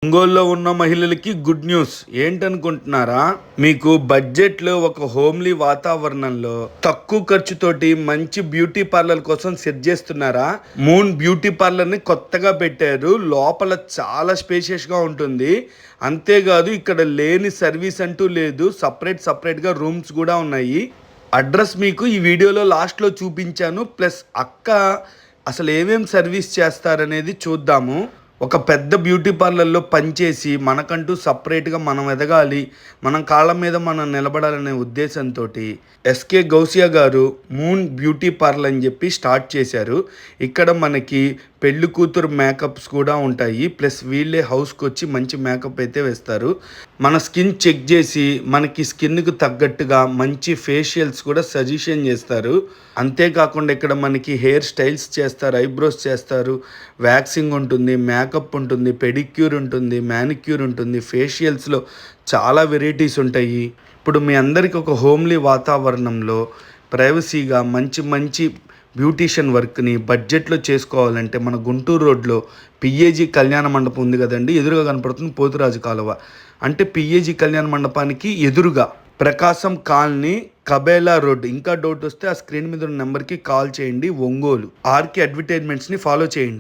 ఒంగోలులో ఉన్న మహిళలకి గుడ్ న్యూస్ ఏంటనుకుంటున్నారా? మీకు బడ్జెట్లో ఒక హోమ్లీ వాతావరణంలో తక్కువ ఖర్చుతోటి మంచి బ్యూటీ పార్లర్ కోసం సెట్ చేస్తున్నారా? మూన్ బ్యూటీ పార్లర్ని కొత్తగా పెట్టారు. లోపల చాలా స్పేషియస్గా ఉంటుంది. అంతేకాదు ఇక్కడ లేని సర్వీస్ అంటూ లేదు. సపరేట్గా రూమ్స్ కూడా ఉన్నాయి. అడ్రస్ మీకు ఈ వీడియోలో లాస్ట్లో చూపించాను. ప్లస్ అక్క అసలు ఏమేం సర్వీస్ చేస్తారనేది చూద్దాము. ఒక పెద్ద బ్యూటీ పార్లర్లో పనిచేసి మనకంటూ సపరేట్గా మనం ఎదగాలి, మనం కాళ్ళ మీద మనం నిలబడాలనే ఉద్దేశంతో ఎస్కే గౌసియా గారు మూన్ బ్యూటీ పార్లర్ అని చెప్పి స్టార్ట్ చేశారు. ఇక్కడ మనకి పెళ్లి కూతురు మేకప్స్ కూడా ఉంటాయి. ప్లస్ వీళ్ళే హౌస్కి వచ్చి మంచి మేకప్ అయితే వేస్తారు. మన స్కిన్ చెక్ చేసి మనకి స్కిన్కు తగ్గట్టుగా మంచి ఫేషియల్స్ కూడా సజెషన్ చేస్తారు. అంతేకాకుండా ఇక్కడ మనకి హెయిర్ స్టైల్స్ చేస్తారు, ఐబ్రోస్ చేస్తారు, వ్యాక్సింగ్ ఉంటుంది, మేకప్ ఉంటుంది, పెడిక్యూర్ ఉంటుంది, మ్యానిక్యూర్ ఉంటుంది, ఫేషియల్స్లో చాలా వెరైటీస్ ఉంటాయి. ఇప్పుడు మీ అందరికీ ఒక హోమ్లీ వాతావరణంలో ప్రైవసీగా మంచి బ్యూటీషియన్ వర్క్ని బడ్జెట్లో చేసుకోవాలంటే మన గుంటూరు రోడ్లో పిఏజీ కళ్యాణ మండపం ఉంది కదండి, ఎదురుగా కనపడుతుంది పోతురాజు కాలువ. అంటే పిఏజీ కళ్యాణ మండపానికి ఎదురుగా ప్రకాశం కాలనీ, కబేలా రోడ్. ఇంకా డౌట్ వస్తే ఆ స్క్రీన్ మీద ఉన్న నెంబర్కి కాల్ చేయండి. ఒంగోలు ఆర్కే అడ్వర్టైజ్మెంట్స్ని ఫాలో చేయండి.